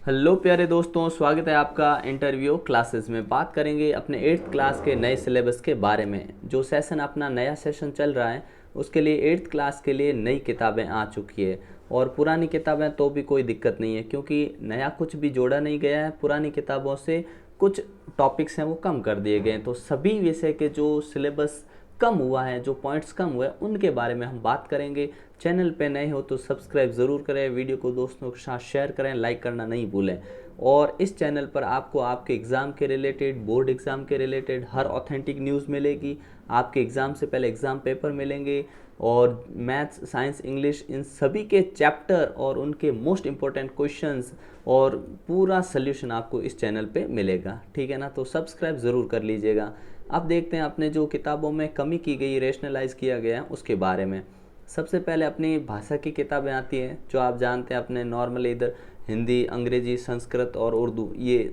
Hello प्यारे दोस्तों, स्वागत है आपका इंटरव्यू क्लासेस में। बात करेंगे अपने 8th क्लास के नए सिलेबस के बारे में। जो सेशन अपना नया सेशन चल रहा है उसके लिए 8th क्लास के लिए नई किताबें आ चुकी है। और पुरानी किताबें तो भी कोई दिक्कत नहीं है, क्योंकि नया कुछ भी जोड़ा नहीं गया है। पुरानी किताबों से कुछ टॉपिक्स हैं वो कम कर दिए गए हैं। तो सभी विषय के जो सिलेबस कम हुआ है, जो पॉइंट्स कम हुए हैं, उनके बारे में हम बात करेंगे। चैनल पे नए हो तो सब्सक्राइब ज़रूर करें, वीडियो को दोस्तों के साथ शेयर करें, लाइक करना नहीं भूलें। और इस चैनल पर आपको आपके एग्ज़ाम के रिलेटेड, बोर्ड एग्ज़ाम के रिलेटेड हर ऑथेंटिक न्यूज़ मिलेगी। आपके एग्ज़ाम से पहले एग्ज़ाम पेपर मिलेंगे और मैथ्स, साइंस, इंग्लिश इन सभी के चैप्टर और उनके मोस्ट इम्पोर्टेंट क्वेश्चंस और पूरा सल्यूशन आपको इस चैनल पे मिलेगा। ठीक है ना, तो सब्सक्राइब ज़रूर कर लीजिएगा। अब देखते हैं अपने जो किताबों में कमी की गई, रेशनलाइज किया गया है, उसके बारे में। सबसे पहले अपनी भाषा की किताबें आती हैं, जो आप जानते हैं अपने नॉर्मली इधर हिंदी, अंग्रेजी, संस्कृत और उर्दू ये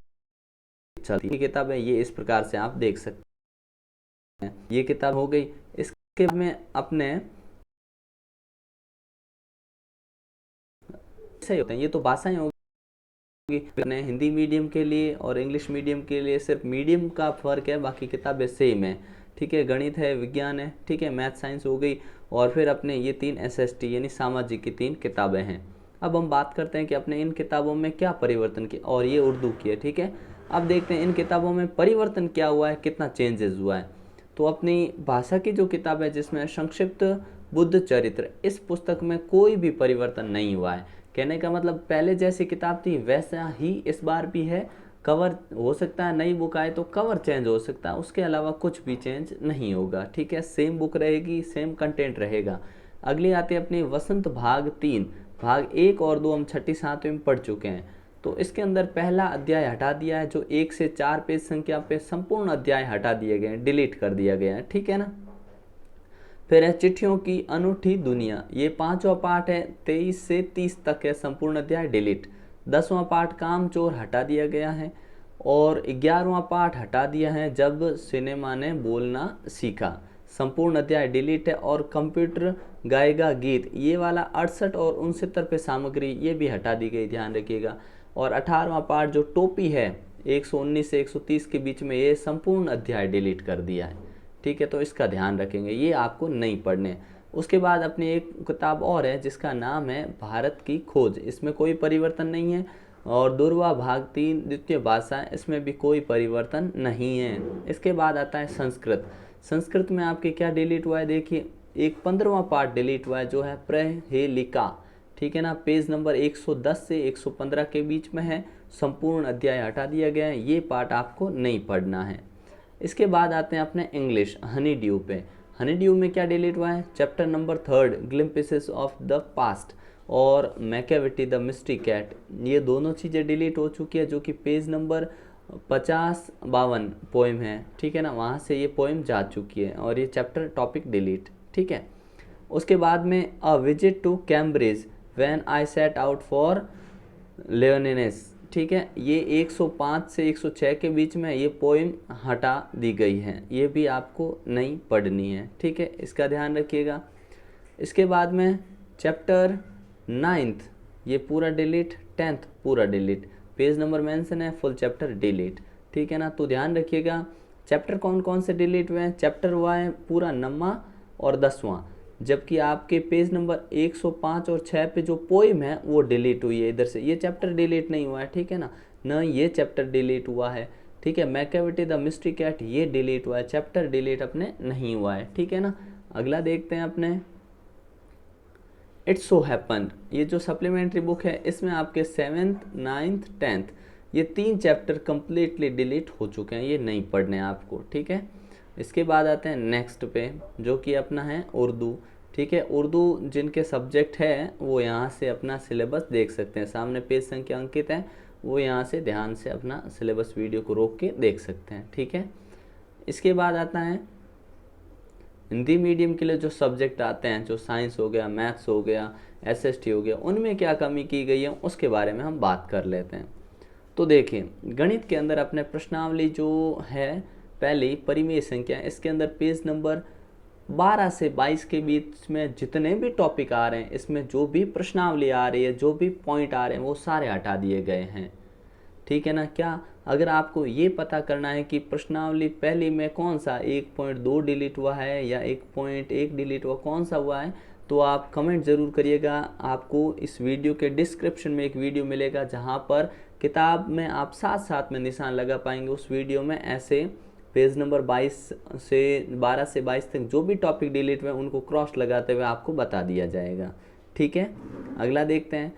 चलती है किताबें। ये इस प्रकार से आप देख सकते हैं, ये किताब हो गई। इसके बाद में अपने सही होते हैं, ये तो भाषाएं होगी। अपने हिंदी मीडियम के लिए और इंग्लिश मीडियम के लिए सिर्फ मीडियम का फ़र्क है, बाकी किताबें सेम है। ठीक है, गणित है, विज्ञान है, ठीक है, मैथ साइंस हो गई। और फिर अपने ये 3 एसएसटी यानी सामाजिक की 3 किताबें हैं। अब हम बात करते हैं कि अपने इन किताबों में क्या परिवर्तन किया, और ये उर्दू की है। ठीक है, अब देखते हैं इन किताबों में परिवर्तन क्या हुआ है, कितना चेंजेस हुआ है। तो अपनी भाषा की जो किताब है जिसमें संक्षिप्त बुद्ध चरित्र, इस पुस्तक में कोई भी परिवर्तन नहीं हुआ है। कहने का मतलब पहले जैसी किताब थी वैसा ही इस बार भी है। कवर हो सकता है, नई बुक आए तो कवर चेंज हो सकता है, उसके अलावा कुछ भी चेंज नहीं होगा। ठीक है, सेम बुक रहेगी, सेम कंटेंट रहेगा। अगली आती है अपनी वसंत भाग 3। भाग 1 और 2 हम 6ठी 7वीं में पढ़ चुके हैं। तो इसके अंदर पहला अध्याय हटा दिया है, जो 1 से 4 पेज संख्या पे संपूर्ण अध्याय हटा दिए गए हैं, डिलीट कर दिया गया है। ठीक है ना। फिर है चिट्ठियों की अनूठी दुनिया, ये 5वां पार्ट है, 23 से 30 तक है, संपूर्ण अध्याय डिलीट। 10वां पार्ट काम चोर हटा दिया गया है। और 11वां पार्ट हटा दिया है, जब सिनेमा ने बोलना सीखा, संपूर्ण अध्याय डिलीट है। और कंप्यूटर गाएगा गीत, ये वाला 68 और 69 पे सामग्री ये भी हटा दी गई, ध्यान रखिएगा। और 18वां पार्ट जो टोपी है 119 से 130 के बीच में, ये संपूर्ण अध्याय डिलीट कर दिया है। ठीक है, तो इसका ध्यान रखेंगे, ये आपको नहीं पढ़ने। उसके बाद अपनी एक किताब और है जिसका नाम है भारत की खोज, इसमें कोई परिवर्तन नहीं है। और दुर्वा भाग 3 द्वितीय भाषा, इसमें भी कोई परिवर्तन नहीं है। इसके बाद आता है संस्कृत। संस्कृत में आपके क्या डिलीट हुआ है, देखिए एक 15वां पार्ट डिलीट हुआ है, जो है प्रहेलिका। ठीक है ना, पेज नंबर 110 से 115 के बीच में है, संपूर्ण अध्याय हटा दिया गया है, ये पार्ट आपको नहीं पढ़ना है। इसके बाद आते हैं अपने इंग्लिश हनी ड्यू पे। हनी ड्यू में क्या डिलीट हुआ है, chapter number 3 glimpses of the past और मैकेविटी द मिस्ट्री कैट, ये दोनों चीज़ें डिलीट हो चुकी है, जो कि पेज नंबर 50-52 पोएम है। ठीक है ना, वहाँ से ये पोएम जा चुकी है और ये चैप्टर टॉपिक डिलीट। ठीक है, उसके बाद में a visit to Cambridge when I set out for Leonines. ठीक है, ये 105 से 106 के बीच में ये पोइम हटा दी गई है, ये भी आपको नहीं पढ़नी है। ठीक है, इसका ध्यान रखिएगा। इसके बाद में चैप्टर 9th ये पूरा डिलीट, 10th पूरा डिलीट, पेज नंबर मेंशन है, फुल चैप्टर डिलीट। ठीक है ना, तो ध्यान रखिएगा। चैप्टर कौन कौन से डिलीट हुए हैं, चैप्टर हुआ है पूरा 9वां और 10वां, जबकि आपके पेज नंबर 105 और 6 पे जो पोइम है वो डिलीट हुई है इधर से, ये चैप्टर डिलीट नहीं हुआ है। ठीक है ना, न ये चैप्टर डिलीट हुआ है। ठीक है, मैकेविटी द मिस्ट्री कैट ये डिलीट हुआ है, चैप्टर डिलीट अपने नहीं हुआ है। ठीक है ना, अगला देखते हैं अपने इट्स सो हैपन। ये जो सप्लीमेंट्री बुक है इसमें आपके 7th 9th 10th ये 3 चैप्टर कंप्लीटली डिलीट हो चुके हैं, ये नहीं पढ़ने आपको। ठीक है, इसके बाद आते हैं नेक्स्ट पे, जो कि अपना है उर्दू। ठीक है, उर्दू जिनके सब्जेक्ट है वो यहाँ से अपना सिलेबस देख सकते हैं, सामने पेज संख्या अंकित है, वो यहाँ से ध्यान से अपना सिलेबस वीडियो को रोक के देख सकते हैं। ठीक है, इसके बाद आता है हिंदी मीडियम के लिए जो सब्जेक्ट आते हैं, जो साइंस हो गया, मैथ्स हो गया, एसएसटी हो गया, उनमें क्या कमी की गई है उसके बारे में हम बात कर लेते हैं। तो देखिए, गणित के अंदर अपने प्रश्नावली जो है पहली परिमेय संख्या, इसके अंदर पेज नंबर 12 से 22 के बीच में जितने भी टॉपिक आ रहे हैं, इसमें जो भी प्रश्नावली आ रही है, जो भी पॉइंट आ रहे हैं, वो सारे हटा दिए गए हैं। ठीक है ना। क्या अगर आपको ये पता करना है कि प्रश्नावली पहली में कौन सा 1.2 डिलीट हुआ है या 1.1 डिलीट हुआ, कौन सा हुआ है, तो आप कमेंट ज़रूर करिएगा। आपको इस वीडियो के डिस्क्रिप्शन में एक वीडियो मिलेगा जहाँ पर किताब में आप साथ साथ में निशान लगा पाएंगे। उस वीडियो में ऐसे पेज नंबर 12 से 22 तक जो भी टॉपिक डिलीट हुए उनको क्रॉस लगाते हुए आपको बता दिया जाएगा। ठीक है, अगला देखते हैं।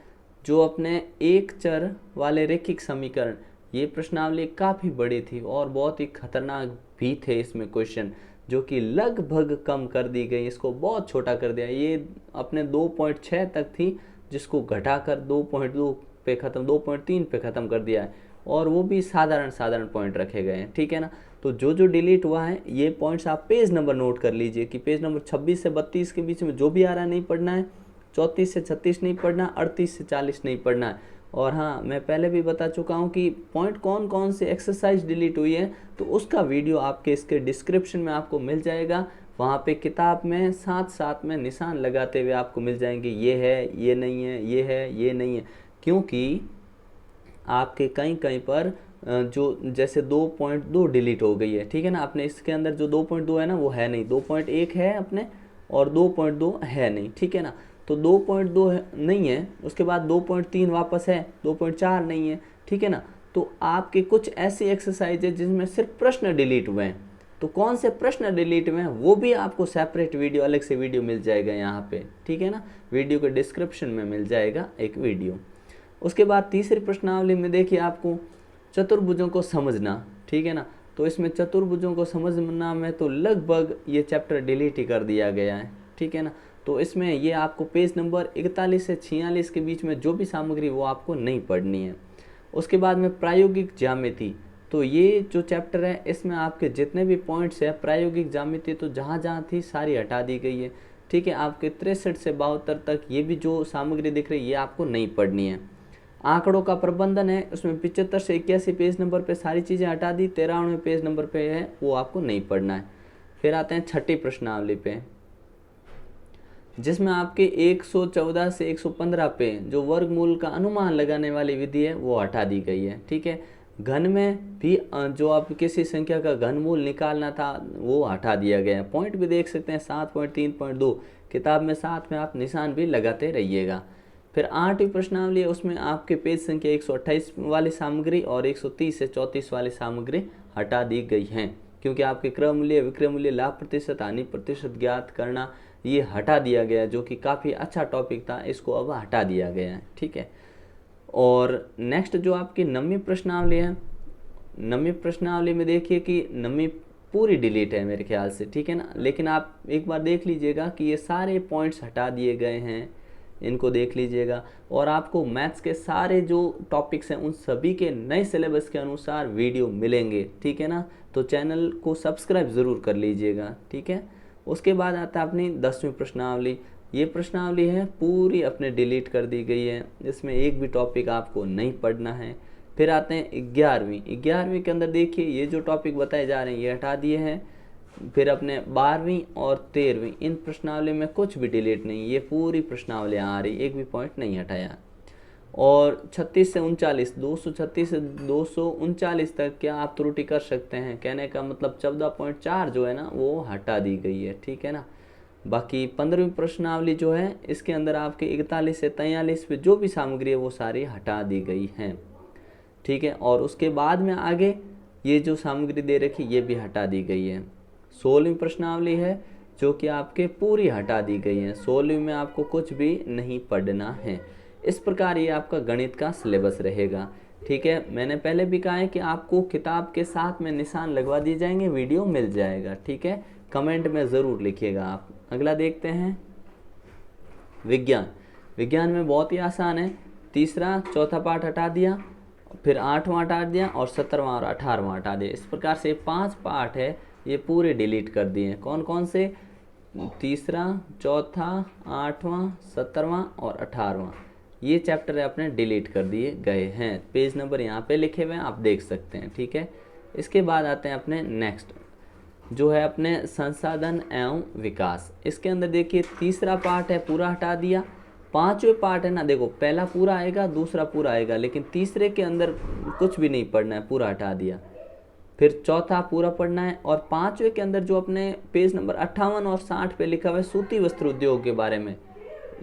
जो अपने एक चर वाले रैखिक समीकरण, ये प्रश्नावली काफ़ी बड़ी थी और बहुत ही खतरनाक भी थे इसमें क्वेश्चन, जो कि लगभग कम कर दी गई, इसको बहुत छोटा कर दिया। ये अपने 2.6 तक थी, जिसको घटाकर 2.2 पे ख़त्म, 2.3 पे ख़त्म कर दिया है, और वो भी साधारण पॉइंट रखे गए हैं। ठीक है ना। तो जो जो डिलीट हुआ है ये पॉइंट्स आप पेज नंबर नोट कर लीजिए कि पेज नंबर 26 से 32 के बीच में जो भी आ रहा है नहीं पढ़ना है, 34 से 36 नहीं पढ़ना, 38 से 40 नहीं पढ़ना है। और हाँ, मैं पहले भी बता चुका हूँ कि पॉइंट कौन कौन से एक्सरसाइज डिलीट हुई है, तो उसका वीडियो आपके इसके डिस्क्रिप्शन में आपको मिल जाएगा। वहाँ पे किताब में साथ साथ में निशान लगाते हुए आपको मिल जाएंगे, ये है, ये नहीं है, ये है, ये नहीं है। क्योंकि आपके कहीं कहीं पर जो जैसे 2.2 डिलीट हो गई है, ठीक है ना, आपने इसके अंदर जो 2.2 है ना वो है नहीं, 2.1 है अपने और 2.2 है नहीं। ठीक है ना। तो 2.2 नहीं है, उसके बाद 2.3 वापस है, 2.4 नहीं है। ठीक है ना। तो आपके कुछ ऐसी एक्सरसाइज है जिसमें सिर्फ प्रश्न डिलीट हुए हैं, तो कौन से प्रश्न डिलीट हुए हैं वो भी आपको सेपरेट वीडियो, अलग से वीडियो मिल जाएगा यहाँ पे। ठीक है ना, वीडियो के डिस्क्रिप्शन में मिल जाएगा एक वीडियो। उसके बाद तीसरी प्रश्नावली में देखिए आपको चतुर्भुजों को समझना। ठीक है ना। तो इसमें चतुर्भुजों को समझना में तो लगभग ये चैप्टर डिलीट ही कर दिया गया है। ठीक है ना। तो इसमें ये आपको पेज नंबर 41 से 46 के बीच में जो भी सामग्री वो आपको नहीं पढ़नी है। उसके बाद में प्रायोगिक ज्यामिति, तो ये जो चैप्टर है इसमें आपके जितने भी पॉइंट्स है प्रायोगिक ज्यामिति तो जहाँ जहाँ थी सारी हटा दी गई है। ठीक है, आपके 63 से 72 तक ये भी जो सामग्री दिख रही है ये आपको नहीं पढ़नी है। आंकड़ों का प्रबंधन है, उसमें 75 से 81 पेज नंबर पे सारी चीज़ें हटा दी, 93वें पेज नंबर पे है वो आपको नहीं पढ़ना है। फिर आते हैं छठी प्रश्नावली पे, जिसमें आपके 114 से 115 पे जो वर्गमूल का अनुमान लगाने वाली विधि है वो हटा दी गई है। ठीक है, घन में भी जो आप किसी संख्या का घनमूल निकालना था वो हटा दिया गया है। पॉइंट भी देख सकते हैं 7.3.2 किताब में, साथ में आप निशान भी लगाते रहिएगा। फिर 8वीं प्रश्नावली है, उसमें आपके पेज संख्या 128 वाली सामग्री और 130 से 34 वाली सामग्री हटा दी गई हैं, क्योंकि आपके क्रम मूल्य, विक्रय मूल्य, लाभ प्रतिशत, हानि प्रतिशत ज्ञात करना ये हटा दिया गया, जो कि काफ़ी अच्छा टॉपिक था, इसको अब हटा दिया गया है। ठीक है। और नेक्स्ट जो आपकी 9वीं प्रश्नावली है, 9वीं प्रश्नावली में देखिए कि 9वीं पूरी डिलीट है मेरे ख्याल से। ठीक है ना, लेकिन आप एक बार देख लीजिएगा कि ये सारे पॉइंट्स हटा दिए गए हैं, इनको देख लीजिएगा। और आपको मैथ्स के सारे जो टॉपिक्स हैं उन सभी के नए सिलेबस के अनुसार वीडियो मिलेंगे। ठीक है ना, तो चैनल को सब्सक्राइब ज़रूर कर लीजिएगा। ठीक है। उसके बाद आता है अपनी 10वीं प्रश्नावली। ये प्रश्नावली है पूरी अपने डिलीट कर दी गई है, इसमें एक भी टॉपिक आपको नहीं पढ़ना है। फिर आते हैं 11वीं के अंदर देखिए ये जो टॉपिक बताए जा रहे हैं ये हटा दिए हैं। फिर अपने 12वीं और 13वीं इन प्रश्नावली में कुछ भी डिलीट नहीं, ये पूरी प्रश्नावलियाँ आ रही, एक भी पॉइंट नहीं हटाया। और 36 से 39, 236 से 239 तक क्या आप त्रुटि कर सकते हैं, कहने का मतलब 14.4 जो है ना वो हटा दी गई है। ठीक है ना। बाकी 15वीं प्रश्नावली जो है इसके अंदर आपके 41 से 43 पे जो भी सामग्री है वो सारी हटा दी गई हैं। ठीक है। और उसके बाद में आगे ये जो सामग्री दे रखी ये भी हटा दी गई है। 16वीं प्रश्नावली है जो कि आपके पूरी हटा दी गई है, 16वीं में आपको कुछ भी नहीं पढ़ना है। इस प्रकार ये आपका गणित का सिलेबस रहेगा। ठीक है, मैंने पहले भी कहा है कि आपको किताब के साथ में निशान लगवा दिए जाएंगे, वीडियो मिल जाएगा। ठीक है, कमेंट में ज़रूर लिखिएगा आप। अगला देखते हैं विज्ञान में बहुत ही आसान है, तीसरा चौथा पार्ट हटा दिया, फिर 8वां हटा दिया और 17वां और 18वां हटा दिया। इस प्रकार से 5 पार्ट है ये पूरे डिलीट कर दिए हैं। कौन कौन से, तीसरा, चौथा, 8वां, 17वां और 18वां, ये चैप्टर अपने डिलीट कर दिए गए हैं। पेज नंबर यहाँ पे लिखे हुए हैं, आप देख सकते हैं। ठीक है। इसके बाद आते हैं अपने नेक्स्ट जो है अपने संसाधन एवं विकास। इसके अंदर देखिए तीसरा पार्ट है पूरा हटा दिया, 5वें पार्ट है ना, देखो पहला पूरा आएगा, दूसरा पूरा आएगा, लेकिन तीसरे के अंदर कुछ भी नहीं पढ़ना है, पूरा हटा दिया। फिर चौथा पूरा पढ़ना है, और 5वें के अंदर जो अपने पेज नंबर 58 और 60 पे लिखा हुआ है सूती वस्त्र उद्योग के बारे में,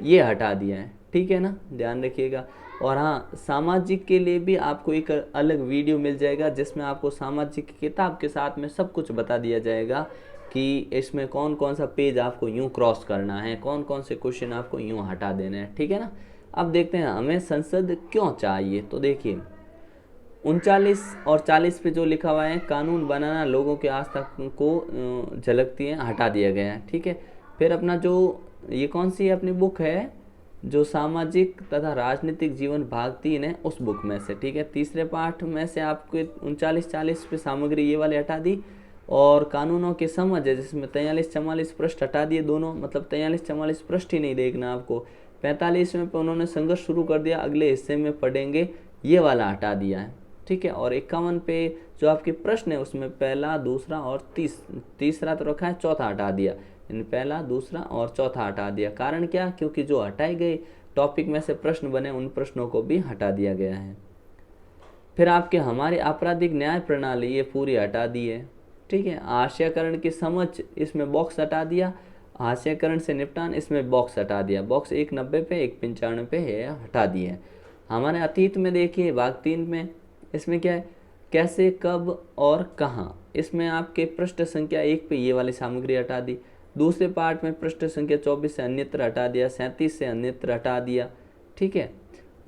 ये हटा दिया है। ठीक है ना, ध्यान रखिएगा। और हाँ, सामाजिक के लिए भी आपको एक अलग वीडियो मिल जाएगा जिसमें आपको सामाजिक की किताब के साथ में सब कुछ बता दिया जाएगा कि इसमें कौन कौन सा पेज आपको यूं क्रॉस करना है, कौन कौन से क्वेश्चन आपको यूं हटा देने हैं। ठीक है ना। अब देखते हैं हमें संसद क्यों चाहिए। तो देखिए 39 और 40 पे जो लिखा हुआ है, कानून बनाना लोगों की आस्था को झलकती है, हटा दिया गया है। ठीक है। फिर अपना जो ये कौन सी अपनी बुक है, जो सामाजिक तथा राजनीतिक जीवन भाग 3 है, उस बुक में से। ठीक है। तीसरे पाठ में से आपको 39-40 पे सामग्री ये वाले हटा दी, और कानूनों की समझ है जिसमें 43-44 पृष्ठ हटा दिए दोनों, मतलब 43-44 पृष्ठ ही नहीं देखना आपको। 45वें पे उन्होंने संघर्ष शुरू कर दिया, अगले हिस्से में पढ़ेंगे, ये वाला हटा दिया है। ठीक है। और 51 पे जो आपके प्रश्न है उसमें पहला, दूसरा और तीसरा तो रखा है, चौथा हटा दिया। इन पहला, दूसरा और चौथा हटा दिया। कारण क्या? क्योंकि जो हटाए गए टॉपिक में से प्रश्न बने उन प्रश्नों को भी हटा दिया गया है। फिर आपके हमारी आपराधिक न्याय प्रणाली ये पूरी हटा दी है। ठीक है। आशयकरण की समझ, इसमें बॉक्स हटा दिया। आशयकरण से निपटान, इसमें बॉक्स हटा दिया। बॉक्स 190 पे 195 पे है, हटा दिए। हमारे अतीत में देखिए भाग 3 में, इसमें क्या है, कैसे, कब और कहाँ, इसमें आपके पृष्ठ संख्या 1 पे ये वाली सामग्री हटा दी। दूसरे पार्ट में पृष्ठ संख्या 24 से अन्यत्र हटा दिया, 37 से अन्यत्र हटा दिया। ठीक है।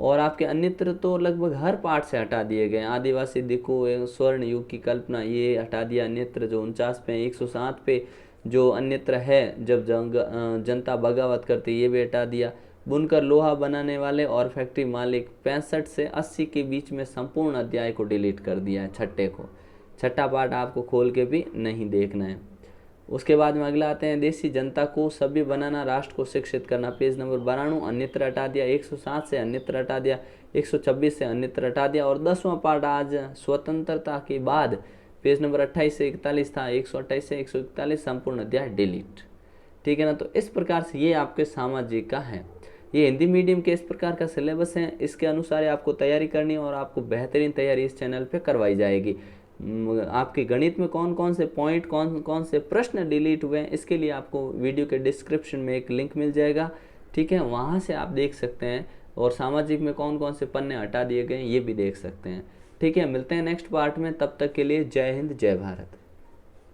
और आपके अन्यत्र तो लगभग हर पार्ट से हटा दिए गए। आदिवासी दिखो, स्वर्ण युग की कल्पना, ये हटा दिया अन्यत्र जो 49 पे। 107 पे जो अन्यत्र है, जब जनता बगावत करती, ये भी हटा दिया। बुनकर, लोहा बनाने वाले और फैक्ट्री मालिक, 65 से 80 के बीच में संपूर्ण अध्याय को डिलीट कर दिया है, छठे को। छठा पार्ट आपको खोल के भी नहीं देखना है। उसके बाद में अगला आते हैं, देसी जनता को सभ्य बनाना, राष्ट्र को शिक्षित करना। पेज नंबर 92 अन्यत्र हटा दिया, 107 से अन्यत्र हटा दिया, 126 से अन्यत्र हटा दिया। और 10वां पार्ट आज स्वतंत्रता के बाद पेज नंबर 28 से 41 था, 128 से 141 संपूर्ण अध्याय डिलीट। ठीक है ना। तो इस प्रकार से ये आपके सामाजिक का है। ये हिंदी मीडियम के इस प्रकार का सिलेबस है, इसके अनुसार आपको तैयारी करनी है और आपको बेहतरीन तैयारी इस चैनल पे करवाई जाएगी। आपके गणित में कौन कौन से पॉइंट, कौन कौन से प्रश्न डिलीट हुए हैं, इसके लिए आपको वीडियो के डिस्क्रिप्शन में एक लिंक मिल जाएगा। ठीक है, वहाँ से आप देख सकते हैं। और सामाजिक में कौन कौन से पन्ने हटा दिए गए ये भी देख सकते हैं। ठीक है, मिलते हैं नेक्स्ट पार्ट में, तब तक के लिए जय हिंद, जय भारत।